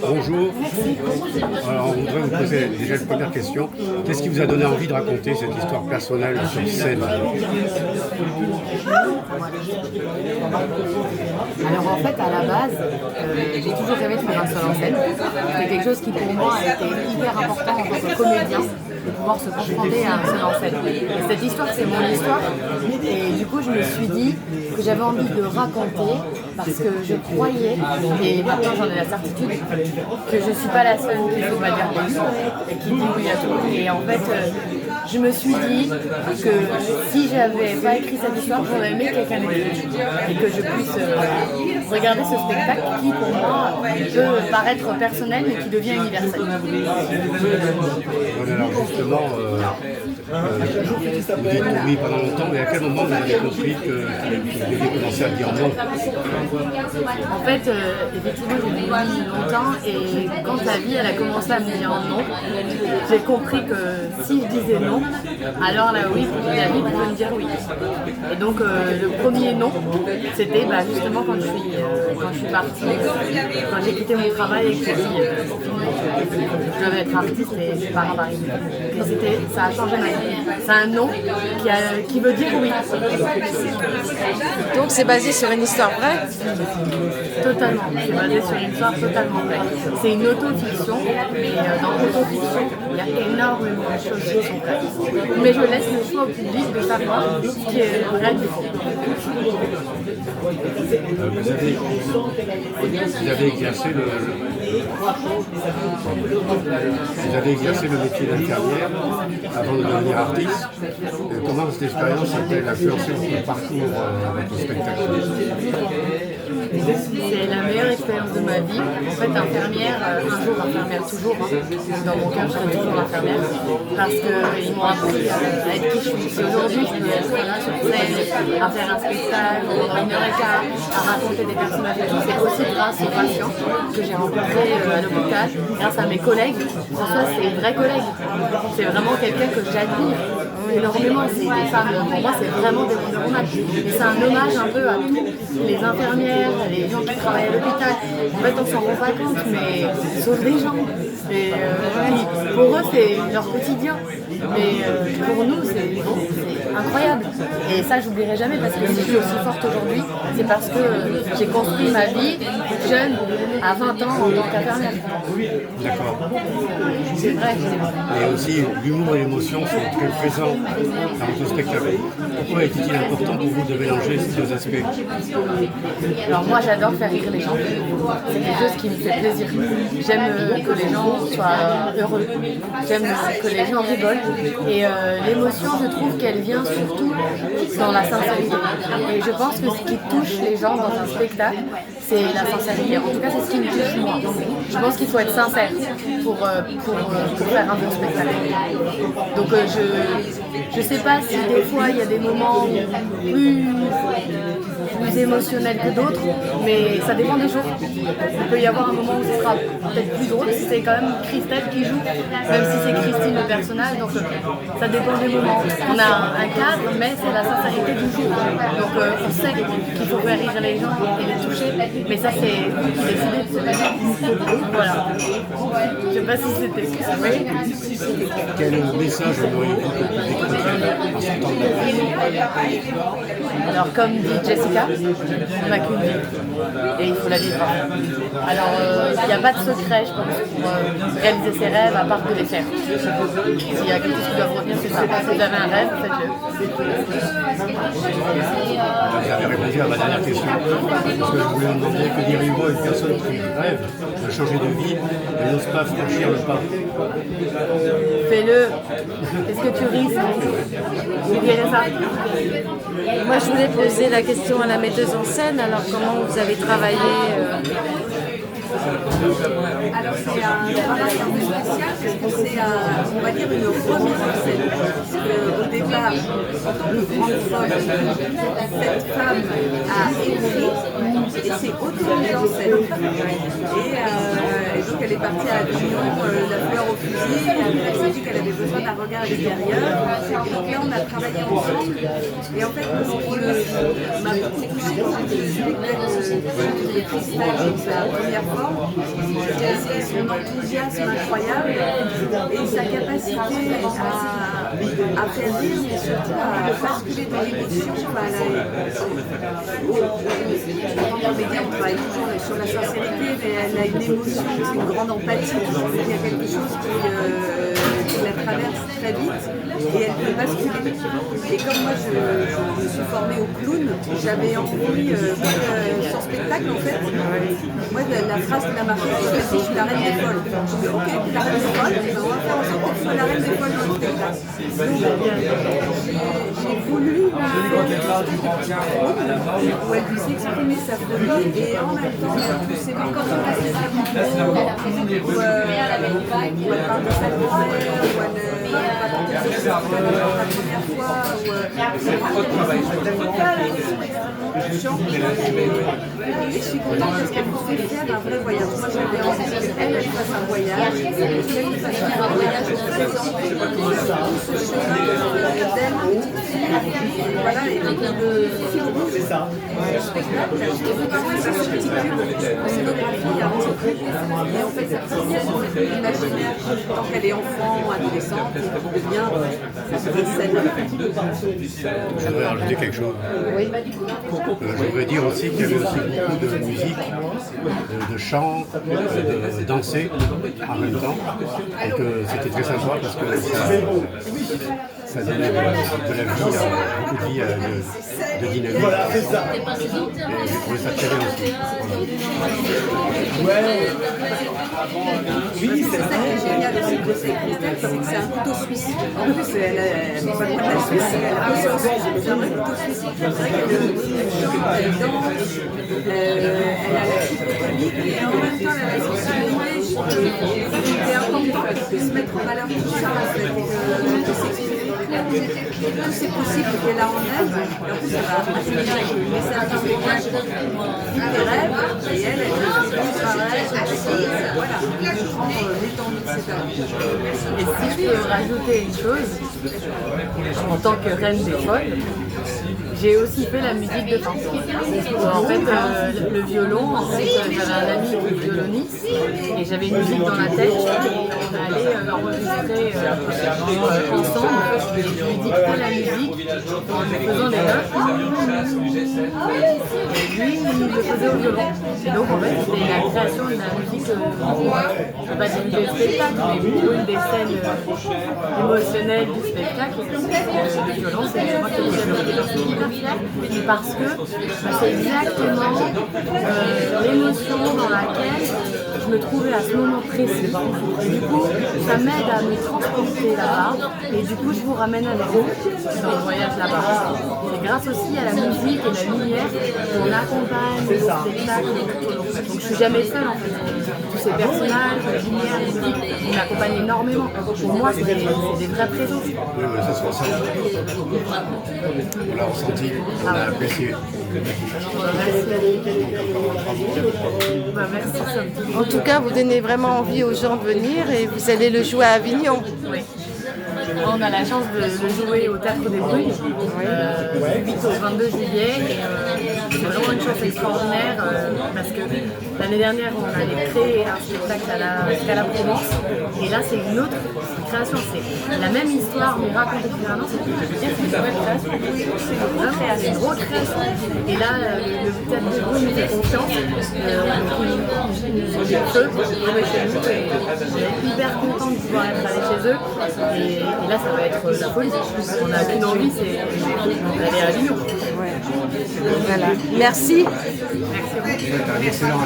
Bonjour. Alors, on voudrait vous poser déjà une première question. Qu'est-ce qui vous a donné envie de raconter cette histoire personnelle sur scène? Alors en fait, à la base, j'ai toujours rêvé de faire un seul en scène. C'est quelque chose qui pour moi a été hyper important en tant que comédien, de pouvoir se confronter à un seul en scène. Et cette histoire, c'est mon histoire. Et du coup, je me suis dit que j'avais envie de raconter parce que je croyais, et maintenant j'en ai la certitude, que je ne suis pas la seule qui ne faut pas dire oui et qui dit oui à tout. Et en fait, je me suis dit que si j'avais pas écrit cette histoire, j'aurais aimé quelqu'un d'autre et que je puisse regarder ce spectacle qui, pour moi, peut paraître personnel mais qui devient universel. Voilà, alors justement, vous dites oui pendant longtemps, mais à quel moment vous avez compris que vous deviez commencer à dire non? En fait, effectivement, j'ai dit oui longtemps et quand la vie elle a commencé à me dire non, j'ai compris que si je disais non, alors là oui, la vie pouvait me dire oui. Et donc le premier non, c'était justement quand je suis partie, quand j'ai quitté mon travail et que j'ai dit je devais être artiste et je pars à Paris. Et ça a changé ma vie. C'est un non qui veut dire oui. Donc c'est basé sur une histoire vraie? Totalement, c'est basé sur une histoire totalement vraie. C'est une autofiction, mais dans l'autofiction, il y a énormément de choses qui sont vraies. Mais je laisse le choix au public de savoir ce qui est vrai du fond. Vous avez exercé le métier d'infirmière avant de devenir artiste. Comment cette expérience a-t-elle influencé votre parcours, votre spectacle? C'est la meilleure expérience de ma vie. En fait, infirmière, un jour infirmière toujours. Dans mon cœur, je serai toujours infirmière. Parce qu'ils m'ont appris à être qui je suis. Si aujourd'hui, je peux être là sur scène, à faire un spectacle pendant 1h15, à raconter des personnages et tout, c'est aussi grâce aux patients que j'ai rencontrés à l'hôpital, grâce à mes collègues. François, c'est une vraie collègue. C'est vraiment quelqu'un que j'admire énormément. C'est des femmes, pour moi, c'est vraiment des bons hommages. Et c'est un hommage un peu à tous les infirmières, les gens qui travaillent à l'hôpital. En fait, on s'en rend pas compte, mais ils sauvent des gens. Et pour eux, c'est leur quotidien. Mais pour nous, c'est incroyable. Et ça, j'oublierai jamais parce que si je suis aussi forte aujourd'hui, c'est parce que j'ai construit ma vie jeune, à 20 ans, en tant qu'infirmière. D'accord. C'est vrai. Et aussi, l'humour et l'émotion sont très présents dans votre spectacle. Pourquoi était-il important pour vous de mélanger ces deux aspects? Alors moi, j'adore faire rire les gens. C'est quelque chose qui me fait plaisir. J'aime que les gens soient heureux. J'aime que les gens rigolent. Et l'émotion, je trouve qu'elle vient surtout dans la sincérité. Et je pense que ce qui touche les gens dans un spectacle, c'est la sincérité. En tout cas, c'est ce qui me touche moi. Je pense qu'il faut être sincère pour faire un bon spectacle. Donc je sais pas si des fois il y a des moments plus émotionnels que d'autres, mais ça dépend des jours. Il peut y avoir un moment où ce sera peut-être plus drôle, c'est quand même Christelle qui joue, même si c'est Christine le personnage, donc ça dépend des moments. On a un cadre, mais c'est la sincérité du jour. Donc on sait qu'il faut faire rire les gens et les toucher, mais ça c'est décidé. Voilà. Je sais pas si c'était... Oui. Quel message auriez-vous pour le public en sortant de la pièce? Alors comme dit Jessica, on n'a qu'une vie et il faut la vivre. Alors il n'y a pas de secret, je pense, pour réaliser ses rêves à part que les faire. S'il y a quelque chose qui doit revenir, c'est ça. Si vous avez un rêve, faites-le. Vous avez répondu à ma dernière question, parce que je voulais vous demander que diriez-vous à une personne qui rêve de changer de vie et n'ose pas franchir le pas? Fais-le. Est-ce que tu risques? Vous verrez ça. Moi je voulais poser la question à la metteuse en scène, alors comment vous avez travaillé Alors c'est un travail un peu spécial parce que c'est on va dire une remise en scène. Au départ, en tant que grande folle, cette femme a écrit et s'est auto-mise en scène. Et donc elle est partie à Avignon, la fleur au fusil, elle s'est dit qu'elle avait besoin d'un regard extérieur. Et donc là on a travaillé ensemble et en fait m'a beaucoup touchée dans le spectacle de Cristal, sa première forme. C'est son enthousiasme incroyable et sa capacité à faire rire, mais surtout à basculer dans l'émotion. On travaille toujours sur la sincérité, mais elle a une émotion, une grande empathie. Il y a quelque chose qui la traverse très vite et elle peut basculer. Et comme moi je me suis formée au clown, j'avais envie, sur spectacle en fait, moi la phrase qui m'a marquée, c'est je suis la reine des folles. Je me dis ok, la reine des folles, on va faire en sorte que tu sois la reine des folles dans le spectacle. J'ai voulu où elle puisse exprimer sa folie et en même temps c'est encore une où elle parle de sa grand-mère, où elle raconte la première fois, et je suis contente parce qu'elle nous fait faire un vrai voyage. Moi j'avais envie qu'elle fasse un voyage, qu'elle fasse un voyage au présent, tout ce chemin d'elle, voilà, et donc le spectacle, c'est un petit cube, scénographie, un petit cube, et en fait ça provient de l'imaginaire tant qu'elle est enfant, adolescente, et qui devient sa scène. Je voudrais rajouter quelque chose. Je voudrais dire aussi qu'il y avait aussi beaucoup de musique, de chant, de danser en même temps. Et que c'était très sympa parce que ça donnait de la vie, beaucoup de vie, de dynamique. Et j'ai trouvé ça très bien aussi. Oui, c'est ça qui est génial aussi de bosser avec Cristal, c'est que c'est un couteau suisse. En plus, elle n'est pas loin de la Suisse, elle a bossé en Suisse, c'est un vrai couteau suisse. C'est vrai qu'elle chante, elle danse, elle a la psychotomique et en même temps elle a la sensibilité. C'est important de se mettre en valeur tout ça, de s'exprimer. C'est possible qu'elle a en elle, et en plus elle va assumer avec le message du spectacle, vivre des rêves, et elle fait tout pareil, voilà, je prends l'étendue de cette œuvre. Et si je peux rajouter une chose, en tant que reine des folles, j'ai aussi fait la musique de fin. En fait, le violon, en fait, j'avais un ami qui est violoniste et j'avais une musique dans la tête et on allait l'enregistrer ensemble. Je lui dictais la musique en lui faisant des notes. Et lui, il le faisait au violon. Et donc, en fait, c'était la création de la musique, je ne vais pas dire des spectacles, mais plutôt une des scènes émotionnelles du spectacle. Le violon, c'est moi qui l'ai fait. Parce que c'est exactement l'émotion dans laquelle je me trouvais à ce moment précis. Et du coup, ça m'aide à me transporter là-bas. Et du coup, je vous ramène avec vous dans le voyage là-bas. Et grâce aussi à la musique et la lumière, on accompagne le spectacle. Donc je suis jamais seule en fait. Tous ces personnages, la lumière, la musique, on m'accompagne énormément. Pour moi, c'est des vraies présences. Oui, mais ça se ressent. On l'a ressenti, on a apprécié. Merci. En tout cas, vous donnez vraiment envie aux gens de venir et vous allez le jouer à Avignon. Oui. On a la chance de le jouer au Théâtre des Brunes, du 8 au 22 juillet. C'est vraiment une chose extraordinaire parce que l'année dernière, on avait créé un spectacle à la Provence. Et là, c'est une autre création. C'est la même histoire, mais racontée différemment. C'est une nouvelle création. C'est une recréation. Et là, le Théâtre des Brunes nous fait confiance. Ils nous ont dit feu pour jouer chez nous. Et on est hyper contents de pouvoir être allés chez eux. Et là, ça va être la folie. On a qu'une envie, c'est d'aller à Avignon. Voilà. Merci. Merci beaucoup. C'est un excellent